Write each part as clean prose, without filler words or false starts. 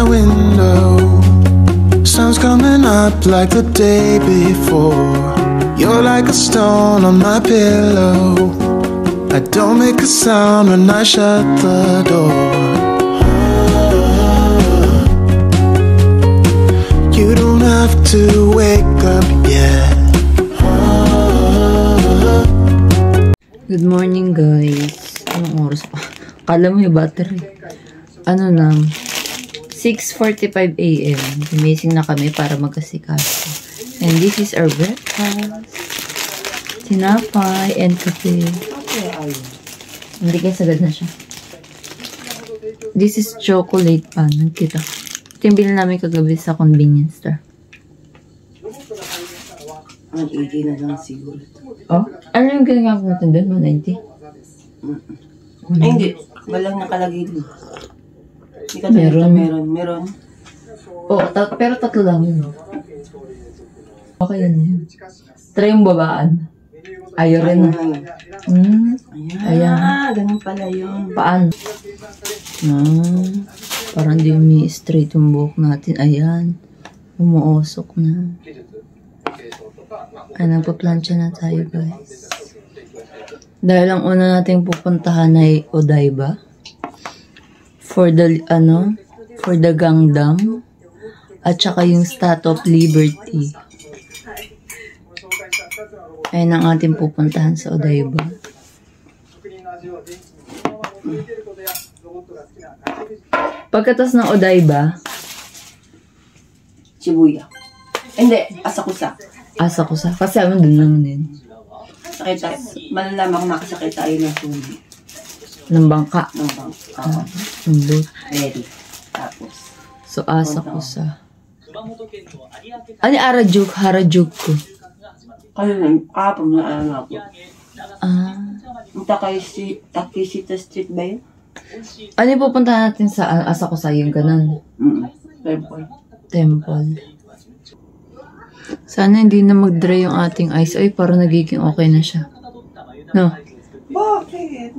window. Sun's coming up like the day before. You're like a stone on my pillow. I don't make a sound when I shut the door. You don't have to wake up yet. Good morning guys. Anong oras pa? Kala mo yung battery. Ano na? 6:45 AM. Amazing na kami para magkasikaso. And this is our breakfast. Tinapay and kape. Hindi kayo sagad na siya. This is chocolate pan. Nagkita. Ito yung bilhin namin kagabi sa convenience store. Ang 80 na lang siguro. Oh? Ano yung ginagamit natin doon? 190? Ay, hindi. Walang nakalagay doon. Hindi ka meron. Oo, pero tatlo lang yun. Okay yan yun. Try yung babaan. Ayaw rin na. Ayan. Ganun pala yun. Paano? Parang di umi-straight yung buhok natin. Ayan. Umuusok na. Ay, nagpa-plancha na tayo guys. Dahil ang una nating pupuntahan ay Odaiba. For the Gangnam. At saka yung Statue of Liberty. Ayun ang ating pupuntahan sa Odaiba. Pagkatas ng Odaiba, Shibuya. Hindi, Asakusa. Asakusa. Kasi amin dun lang din. Sakit tayo. Malalaman kung makasakit tayo ng sundi. Ng bangka. Ng bangka. Ng boat. Ready. Tapos. So, Asakusa. Ano Harajuku ko? Kaya na, kahapon na alam ako. Yung Takeshita Street ba yun? Ano yung pupuntahan natin sa Asakusa? Yung ganun? Temple. Sana hindi na mag-dry yung ating eyes. Ay, parang nagiging okay na siya. No? Bakit?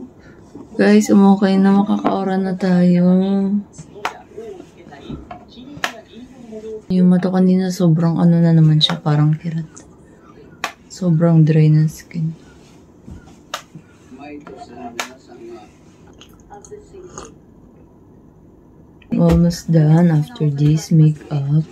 Guys, umukay na, makaka-aura na tayo. Yung mata kanina, sobrang ano na naman siya, parang kirat. Sobrang dry na skin. Almost done after this makeup.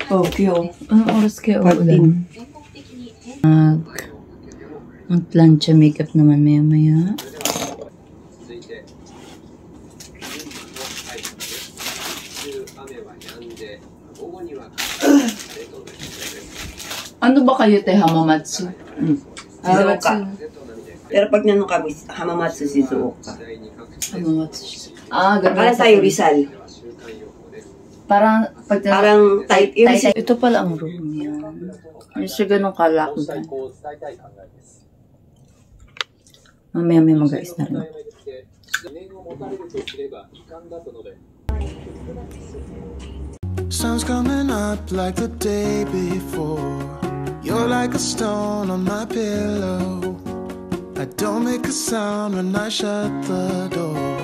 Tokyo. Anong oras kayo ulan? Mag-plancha makeup naman maya-maya. Ano ba kayo, te? Hamamatsu? Shizuoka. Pero pag nanong kami, Hamamatsu, Shizuoka. Hamamatsu. Ganun. Parang tayo Rizal. Parang type yun. Ito pala ang room yan. Hindi siya ganun kalakban. Mamaya may mag-ais na rin. Sun's coming up like the day before. You're like a stone on my pillow. I don't make a sound when I shut the door.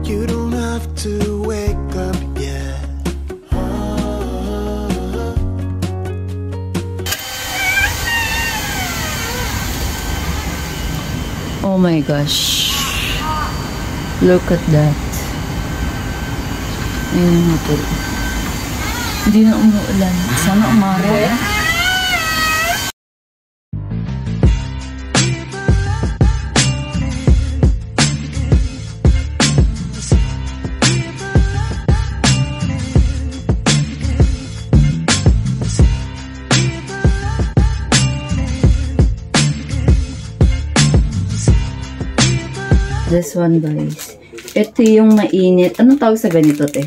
You don't have to wake up yet. Oh my gosh. Look at that. Ayun yung hotel. Hindi na umuulan. Sana umaraw. This one guys. Ito yung mainit. Anong tawag sa ganito, te?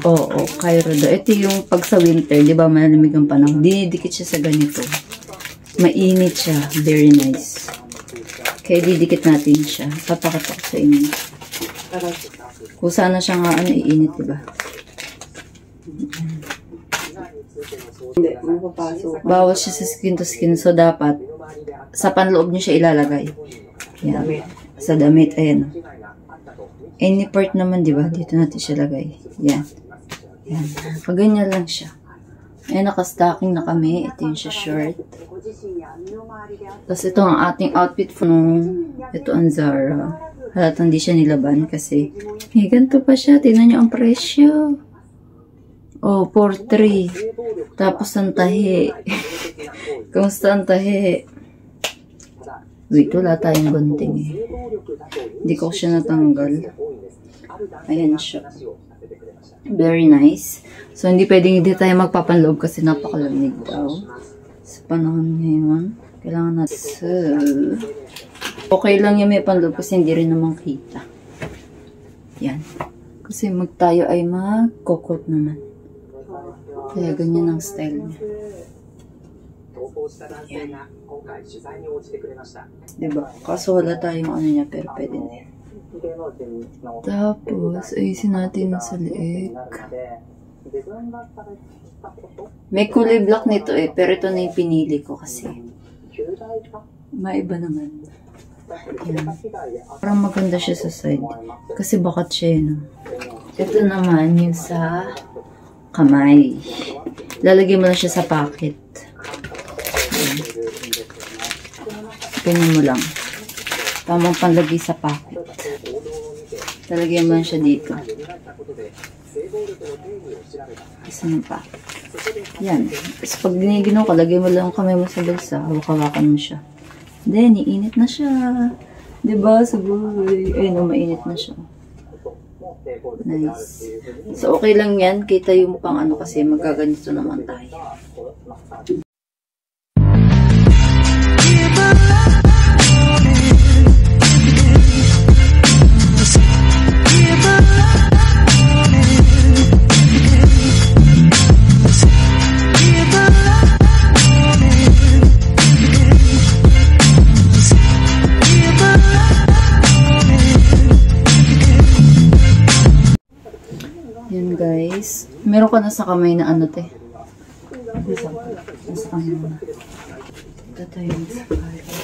Oo, Cairo do. Ito yung pag sa winter, di ba, malamig ang panahon. Dinidikit siya sa ganito. Mainit siya. Very nice. Kaya didikit natin siya. Papakita ko sa inyo. Kung sana siya nga iinit, diba? Hindi, mapapasok. Bawal siya sa skin to skin. So, dapat sa panloob niyo siya ilalagay. Yan. Sa damit. Ayan. Any part naman, diba? Dito natin siya lagay. Yan. Yan. Pag ganyan lang siya. Ayan, naka-stocking na kami. Ito yung siya short. Tapos ito ang ating outfit nung ito ang Zara. Halatang hindi siya nilaban kasi may ganito pa siya. Tingnan nyo ang presyo. Oh, 4-3. Tapos ang tahi. Kumusta ang tahi? Wait, wala tayong gunting eh. Hindi ko siya natanggal. Ayan siya. Very nice. So, hindi pwedeng hindi tayo magpapanloob kasi napakalamig daw. Sa panahon ngayon, kailangan natin. So, okay lang yung may panloob kasi hindi rin naman kita. Yan. Kasi tayo ay mag-coat naman. Kaya ganyan ang style niya. Yan. Diba? Kaso wala tayong ano niya pero pwede na yan. Tapos, ayusin natin sa liig. May kulay black nito eh, pero ito na yung pinili ko kasi maiba naman. Yan. Parang maganda siya sa side. Kasi bakat siya yun. Ito naman yung sa kamay. Lalagay mo lang siya sa pocket. Yan. Ganyan mo lang. Tamang panlagay sa pocket. Lalagyan mo lang siya dito. Isa ng pocket. Yan. Tapos pag giniginaw ka, lagay mo lang kamay mo sa bulsa. Hawak-hawakan mo siya. Then, iinit na siya. Diba? Sabi, ayun, mainit na siya. Nice. So, okay lang yan. Kita yung pang ano kasi magaganito naman tayo. Yan guys. Meron ka na sa kamay na ano te? Nasa kamay mo na. Ito tayo sa Paris.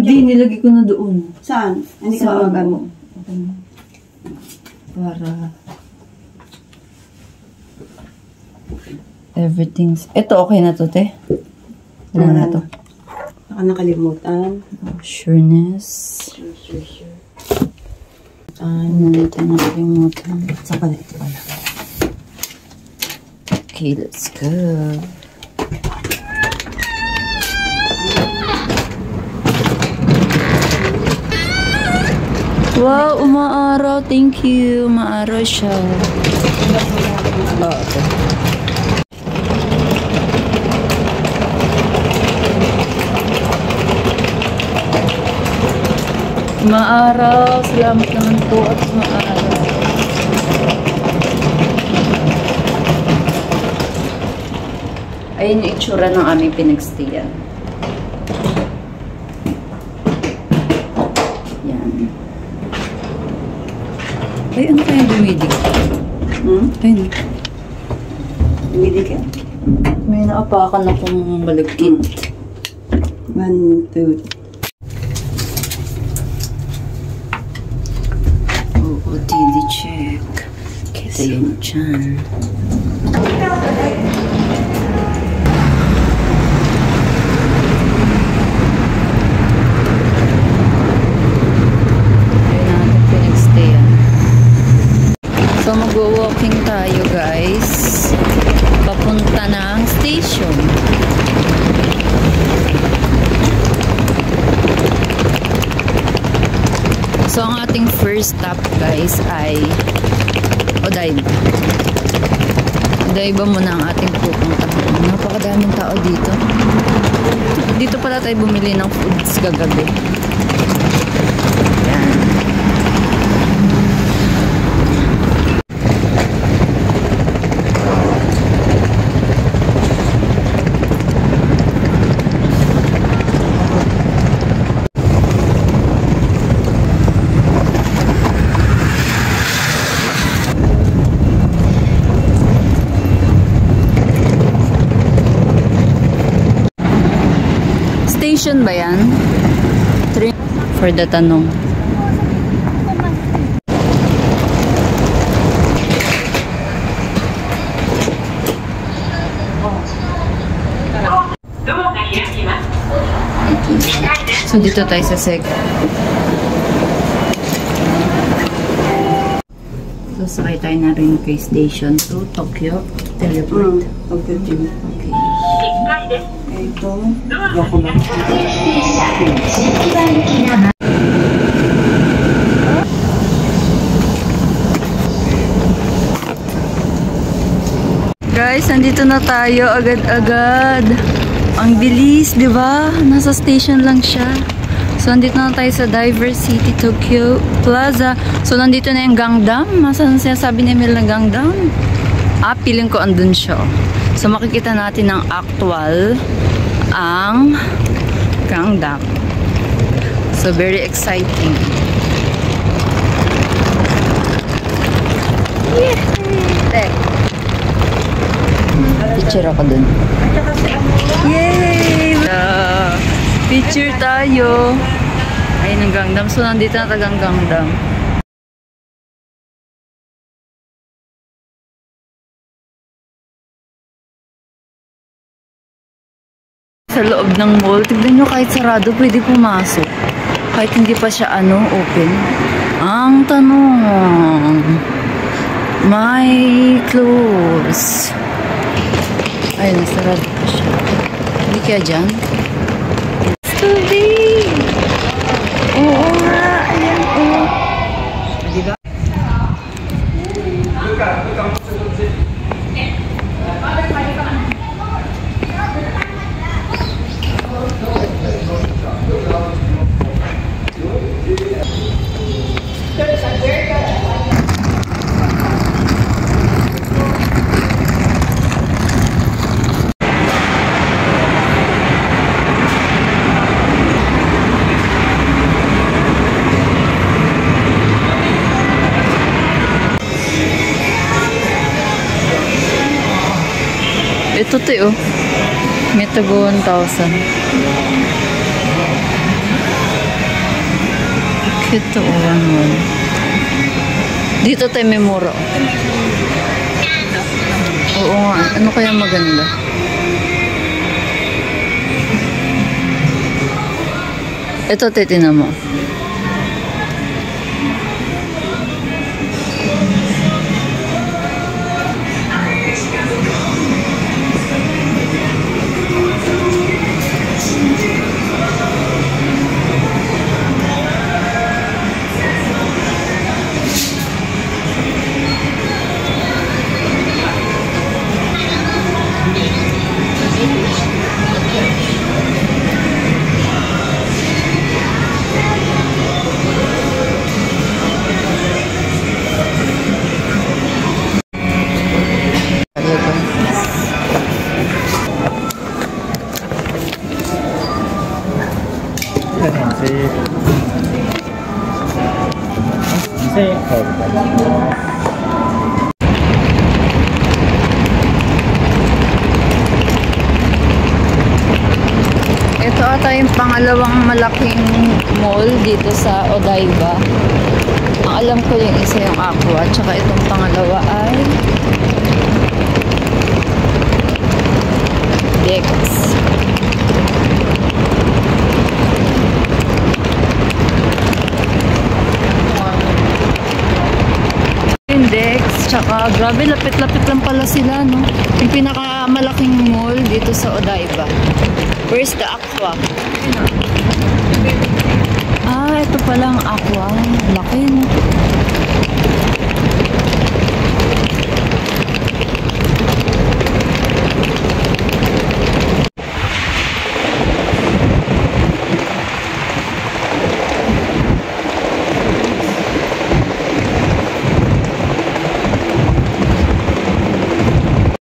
Nilagay ko na doon. Saan? Hindi ka mawagan mo. Para everything's... Ito okay na to te? Wala na to. Baka nakalimutan. Sureness. Sure. Ano natin nakalimutan? Saan pala ito pala? Okay, let's go. Wow, umaaraw. Thank you. Umaaraw siya. Okay. Maaraw. Salamat naman po at maaraw. Ayun yung itsura ng aming pinagstayan. Yan. Ay, ano kaya dumidig? Ayun. Dumidig ka? May naapakan akong malagkit. 1, 2, OOTD check. Kita yun dyan. Ayun na natin pinagstayan. So mag-walking tayo guys. Papunta ng station. So, ang ating first stop, guys, ay Odaiba. Odaiba muna ang ating pupuntahan. Napakadaming tao dito. Dito pala tayo bumili ng foods kagabi. Yan. station ba yan? For the tanong. So, dito tayo sa sec. So, sakay tayo na rin kay station to Tokyo Teleport. Okay. Ito. Ako lang. Guys, nandito na tayo agad-agad. Ang bilis, di ba? Nasa station lang siya. So, nandito na tayo sa Diversity Tokyo Plaza. So, nandito na yung Gangnam. Masan sinasabi ni Emil na Gangnam? Piling ko andun siya. So, makikita natin ng actual ang Gangnam. So, very exciting. Yay! Picture ako dun. Yay! Picture tayo. Ayun ang Gangnam. So, nandito na tagang Gangnam. Sa loob ng mall, tignan nyo kahit sarado, pwede pumasok. Kahit hindi pa siya open. Ang tanong, may close. Ayun, nasarado pa siya. Hindi kaya dyan? Stubby! Oo nga, ayan o. Diba? Ito tayo. May tago 1,000. Ito o, 1,1. Dito tayo may mura. Oo nga. Ano kaya maganda? Ito, titignan mo. Ito ata yung pangalawang malaking mall dito sa Odaiba. Ang alam ko yung isa yung Aqua, tsaka itong pangalawa ay Dex. Dex, tsaka grabe, lapit-lapit lang pala sila, no? Yung pinakamalaking mall dito sa Odaiba. Where's the Aqua? Ito pala ang Aqua. Laki, no?